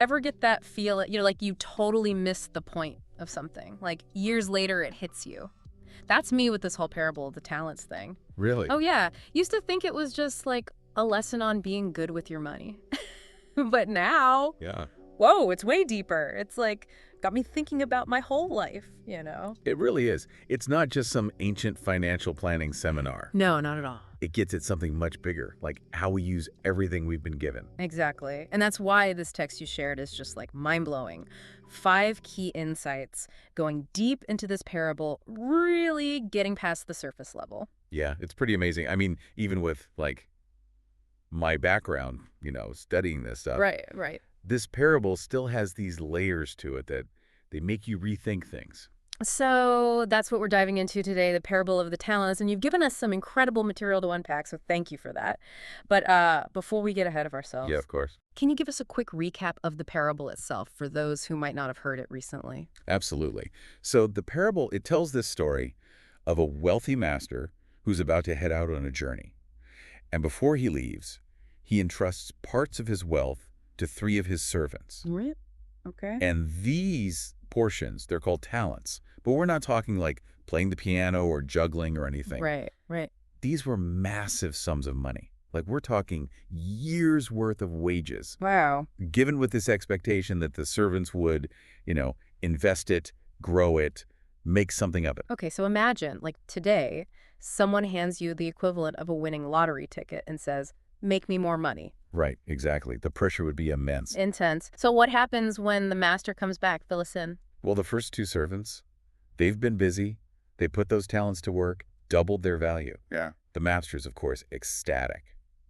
Ever get that feel, like you totally missed the point of something? Like years later, it hits you. That's me with this whole parable of the talents thing. Really? Oh, yeah. Used to think it was just like a lesson on being good with your money. But now, Yeah. whoa, it's way deeper. It's like got me thinking about my whole life. It really is. It's not just some ancient financial planning seminar. No, not at all. It gets at something much bigger, like how we use everything we've been given. Exactly. And that's why this text you shared is just like mind-blowing. 5 key insights going deep into this parable, really getting past the surface level. Yeah, it's pretty amazing. I mean, even with like my background, studying this stuff, Right, right. this parable still has these layers to it that they make you rethink things. So that's what we're diving into today, the parable of the talents. And you've given us some incredible material to unpack, so thank you for that. But before we get ahead of Yeah, ourselves, of course. can you give us a quick recap of the parable itself for those who might not have heard it recently? Absolutely. So the parable, it tells this story of a wealthy master who's about to head out on a journey. And before he leaves, he entrusts parts of his wealth to 3 of his servants. Right. Okay. And these portions, they're called talents. But we're not talking like playing the piano or juggling or anything. Right, right. These were massive sums of money. Like we're talking years worth of wages, Wow. given with this expectation that the servants would, invest it, grow it, make something of it. Okay, so imagine, like today, someone hands you the equivalent of a winning lottery ticket and says, make me more money. Right, exactly. The pressure would be immense. Intense. So what happens when the master comes back? Fill us in. Well, the first 2 servants, they've been busy. They put those talents to work, doubled their value. Yeah. The master's, of course, ecstatic,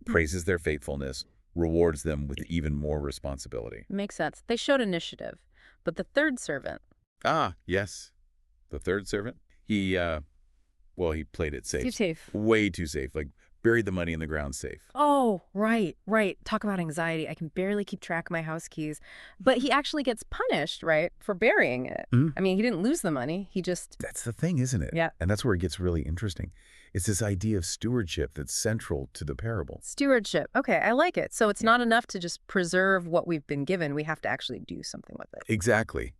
praises their faithfulness, rewards them with even more responsibility. Makes sense. They showed initiative. But the third servant, Ah, yes. The third servant, he played it safe. too safe. Way too safe. Like, buried the money in the ground safe. Oh, right, right. Talk about anxiety. I can barely keep track of my house keys. But he actually gets punished, right, for burying it. Mhm. I mean, he didn't lose the money. He just... That's the thing, isn't it? Yeah. And that's where it gets really interesting. It's this idea of stewardship that's central to the parable. Stewardship. Okay, I like it. So it's not enough to just preserve what we've been given. We have to actually do something with it. Exactly.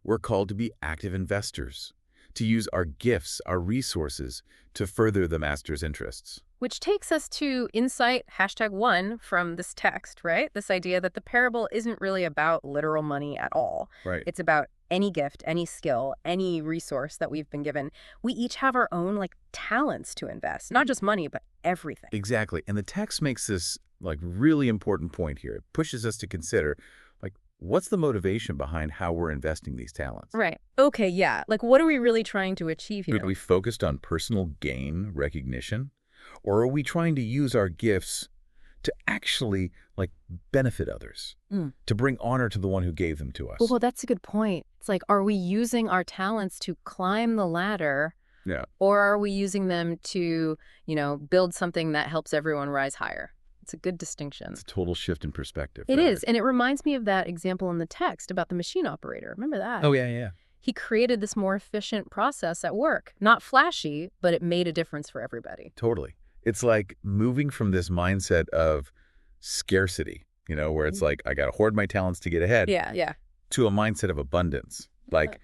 We're called to be active investors, to use our gifts, our resources, to further the master's interests. Which takes us to insight #1 from this text, right? This idea that the parable isn't really about literal money at all. Right. It's about any gift, any skill, any resource that we've been given. We each have our own talents to invest, not just money, but everything. Exactly. And the text makes this really important point here. It pushes us to consider what's the motivation behind how we're investing these talents? Right. Okay, yeah. What are we really trying to achieve here? Are we focused on personal gain, recognition? Or are we trying to use our gifts to actually benefit others, to bring honor to the one who gave them to us? Well, that's a good point. It's are we using our talents to climb the ladder? Yeah. Or are we using them to, build something that helps everyone rise higher? It's a good distinction. It's a total shift in perspective. It right? is. And it reminds me of that example in the text about the machine operator. Remember that? Oh, yeah. He created this more efficient process at work. Not flashy, but it made a difference for everybody. Totally. It's like moving from this mindset of scarcity, where it's I got to hoard my talents to get ahead. Yeah. To a mindset of abundance.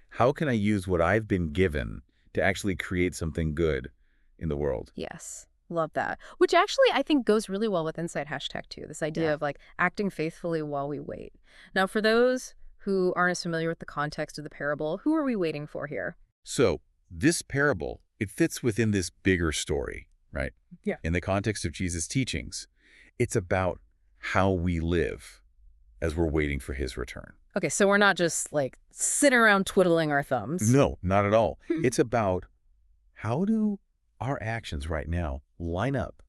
How can I use what I've been given to actually create something good in the world? Yes. Love that. Which actually I think goes really well with Insight #2, this idea of acting faithfully while we wait. Now, for those who aren't as familiar with the context of the parable, who are we waiting for here? So this parable, it fits within this bigger story, right? Yeah. In the context of Jesus' teachings, it's about how we live as we're waiting for his return. Okay, so we're not just sitting around twiddling our thumbs. No, not at all. It's about how do our actions right now line up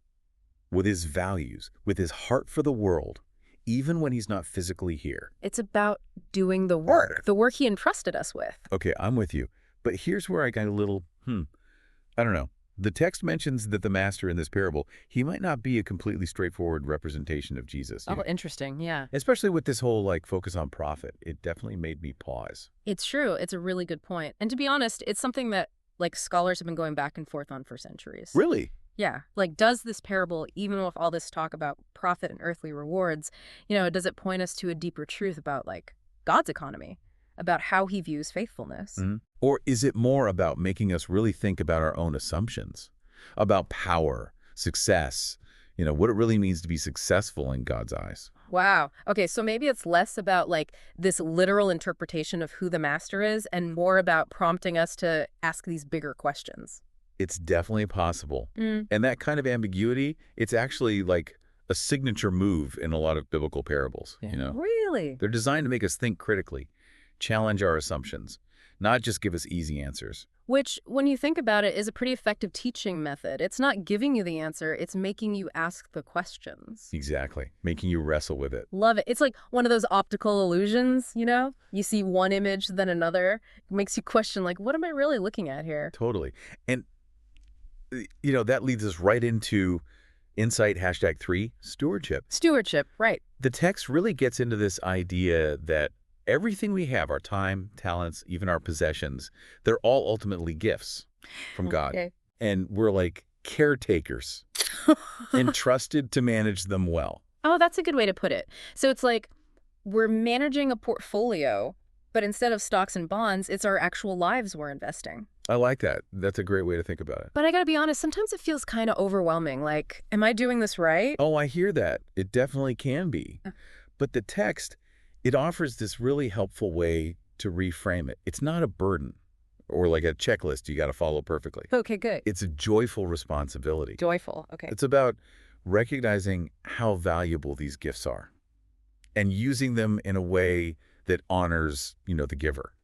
with his values, with his heart for the world, even when he's not physically here. It's about doing the work he entrusted us with. Okay, I'm with you. But here's where I got a little, I don't know. The text mentions that the master in this parable, he might not be a completely straightforward representation of Jesus. Oh, interesting. Yeah. Especially with this whole focus on profit. It definitely made me pause. It's true. It's a really good point. And to be honest, it's something that scholars have been going back and forth on for centuries. Really? Yeah. Like, does this parable, even with all this talk about profit and earthly rewards, does it point us to a deeper truth about, like, God's economy, about how he views faithfulness? Mhm. Or is it more about making us really think about our own assumptions, about power, success, what it really means to be successful in God's eyes? Wow. Okay, so maybe it's less about, like, this literal interpretation of who the master is and more about prompting us to ask these bigger questions. It's definitely possible. Mm. And that kind of ambiguity, it's actually like a signature move in a lot of biblical parables. Really? They're designed to make us think critically, challenge our assumptions, not just give us easy answers. Which, when you think about it, is a pretty effective teaching method. It's not giving you the answer, it's making you ask the questions. Exactly. Making you wrestle with it. Love it. It's like one of those optical illusions, you know? You see one image, then another. It makes you question, like, what am I really looking at here? Totally. And, that leads us right into Insight #3, stewardship. Stewardship, right. The text really gets into this idea that everything we have, our time, talents, even our possessions, they're all ultimately gifts from God. Okay. And we're like caretakers, entrusted to manage them well. Oh, that's a good way to put it. So it's like we're managing a portfolio, but instead of stocks and bonds, it's our actual lives we're investing. I like that. That's a great way to think about it. But I gotta be honest, sometimes it feels kind of overwhelming. Like, am I doing this right? Oh, I hear that. It definitely can be. Uh. But the text, it offers this really helpful way to reframe it. It's not a burden or like a checklist you got to follow perfectly. Okay, good. It's a joyful responsibility. Joyful. Okay. It's about recognizing how valuable these gifts are and using them in a way that honors, the giver.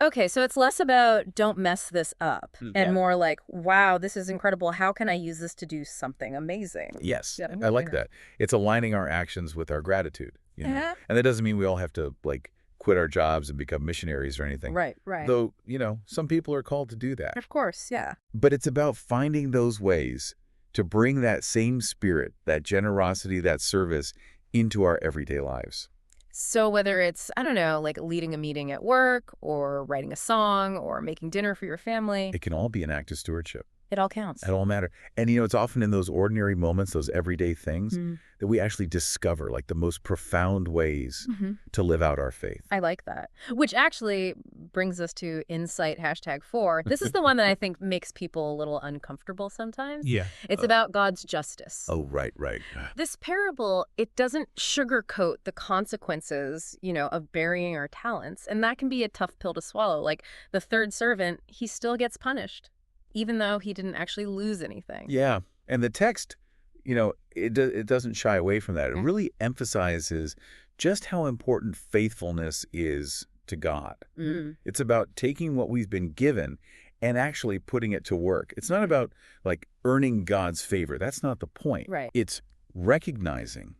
Okay, so it's less about don't mess this up and more like, wow, this is incredible. How can I use this to do something amazing? Yes, Yeah. I like that. It's aligning our actions with our gratitude. Uh-huh. And that doesn't mean we all have to, like, quit our jobs and become missionaries or anything. Right, right. Though, some people are called to do that. Of course, yeah. But it's about finding those ways to bring that same spirit, that generosity, that service into our everyday lives. So whether it's, I don't know, like leading a meeting at work or writing a song or making dinner for your family, It can all be an act of stewardship. it all counts. It all matter. And, it's often in those ordinary moments, those everyday things, Mm. that we actually discover, like, the most profound ways Mhm. to live out our faith. I like that. Which actually brings us to Insight #4. This is the one that I think makes people a little uncomfortable sometimes. Yeah. It's about God's justice. Oh, right. This parable, it doesn't sugarcoat the consequences, of burying our talents. And that can be a tough pill to swallow. Like the third servant, he still gets punished, even though he didn't actually lose anything. Yeah. And the text, it doesn't shy away from that. It really emphasizes just how important faithfulness is to God. Mm. It's about taking what we've been given and actually putting it to work. It's not about, like, earning God's favor. That's not the point. Right. It's recognizing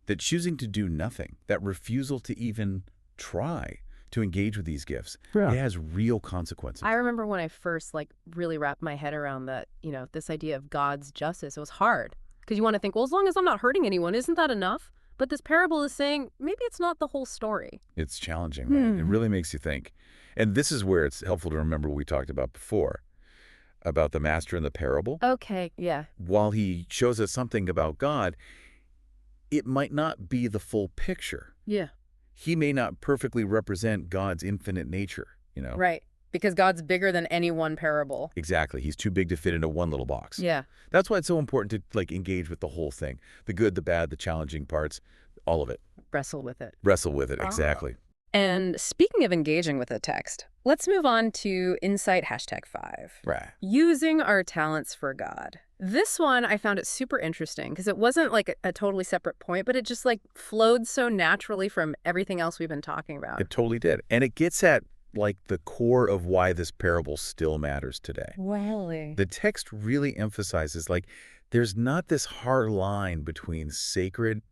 that choosing to do nothing, that refusal to even try to engage with these gifts, Yeah. it has real consequences. I remember when I first really wrapped my head around that, this idea of God's justice. It was hard because you want to think, well, as long as I'm not hurting anyone, isn't that enough? But this parable is saying maybe it's not the whole story. It's challenging, right? It really makes you think. And this is where it's helpful to remember what we talked about before, about the master in the parable. Okay, yeah. While he shows us something about God, it might not be the full picture. Yeah. He may not perfectly represent God's infinite nature. Right. Because God's bigger than any one parable. Exactly. He's too big to fit into one little box. Yeah. That's why it's so important to, like, engage with the whole thing. The good, the bad, the challenging parts, all of it. Wrestle with it. Wrestle with it, exactly. And speaking of engaging with the text, let's move on to Insight #5. Right. Using our talents for God. This one, I found it super interesting because it wasn't like a totally separate point, but it just flowed so naturally from everything else we've been talking about. It totally did. And it gets at, like, the core of why this parable still matters today. Really? The text really emphasizes, like, there's not this hard line between sacred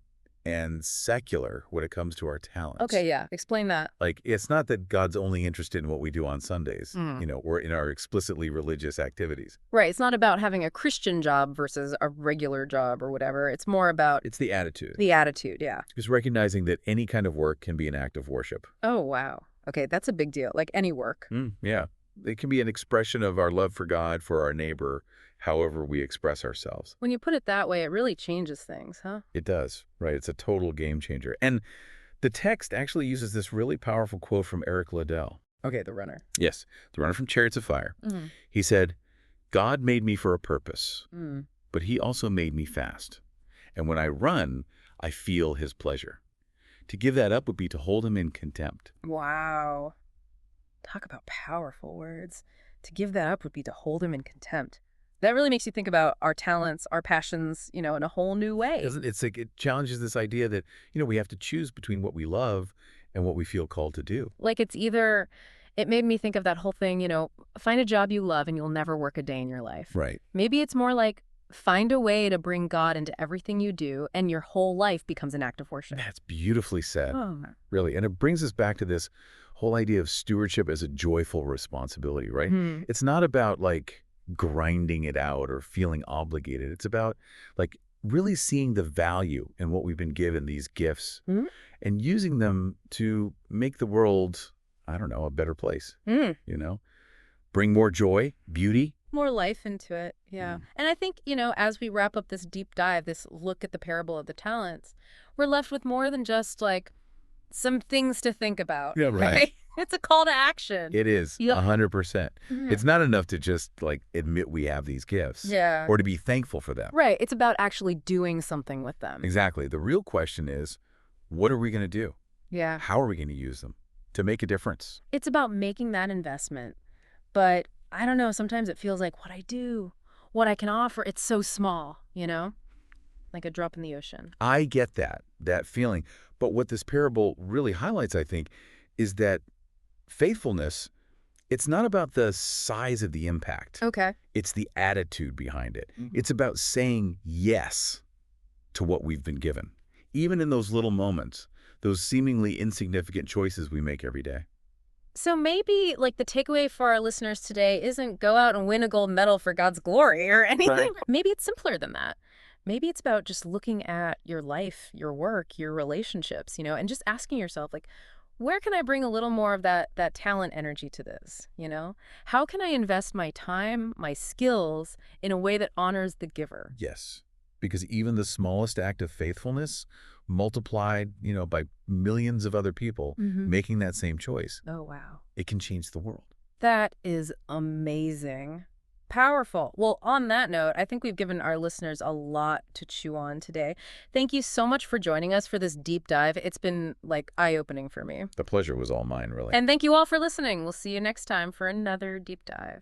and secular when it comes to our talents. Okay, yeah. Explain that. Like, it's not that God's only interested in what we do on Sundays, Mm. or in our explicitly religious activities. Right. It's not about having a Christian job versus a regular job or whatever. It's more about It's the attitude. the attitude, yeah. It's recognizing that any kind of work can be an act of worship. Oh, wow. Okay, that's a big deal. Like any work. Yeah. It can be an expression of our love for God, for our neighbor, however we express ourselves. When you put it that way, it really changes things, huh? It does, right? It's a total game changer. And the text actually uses this really powerful quote from Eric Liddell. Okay, the runner. Yes, the runner from Chariots of Fire. Mm. He said, God made me for a purpose, Mm. but he also made me fast. And when I run, I feel his pleasure. To give that up would be to hold him in contempt. Wow. Talk about powerful words. To give that up would be to hold him in contempt. That really makes you think about our talents, our passions, in a whole new way. It's like it challenges this idea that, we have to choose between what we love and what we feel called to do. Like it made me think of that whole thing, find a job you love and you'll never work a day in your life. Right. Maybe it's more like find a way to bring God into everything you do and your whole life becomes an act of worship. That's beautifully said, Oh. really. And it brings us back to this whole idea of stewardship as a joyful responsibility, right? Hmm. It's not about like grinding it out or feeling obligated. It's about like really seeing the value in what we've been given, these gifts, Hmm. and using them to make the world, I don't know, a better place, Mm. Bring more joy, beauty. More life into it, yeah. And I think, as we wrap up this deep dive, this look at the parable of the talents, we're left with more than just like some things to think about. Yeah, right. It's a call to action. It is, Yep. 100%. Mhm. It's not enough to just like admit we have these gifts Yeah. or to be thankful for them. Right. It's about actually doing something with them. Exactly. The real question is, what are we going to do? Yeah. How are we going to use them to make a difference? It's about making that investment. But I don't know, sometimes it feels like what I do, what I can offer, it's so small, like a drop in the ocean. I get that feeling. But what this parable really highlights, I think, is that faithfulness, it's not about the size of the impact. Okay. It's the attitude behind it. Mhm. It's about saying yes to what we've been given, even in those little moments, those seemingly insignificant choices we make every day. So maybe like the takeaway for our listeners today isn't go out and win a gold medal for God's glory or anything. Right. Maybe it's simpler than that. Maybe it's about just looking at your life, your work, your relationships, and just asking yourself, like, where can I bring a little more of that talent energy to this, How can I invest my time, my skills in a way that honors the giver? Yes, because even the smallest act of faithfulness multiplied, by millions of other people Mhm. making that same choice, Oh, wow. it can change the world. That is amazing. Powerful. Well, on that note, I think we've given our listeners a lot to chew on today. Thank you so much for joining us for this deep dive. It's been like eye-opening for me. The pleasure was all mine, really. And thank you all for listening. We'll see you next time for another deep dive.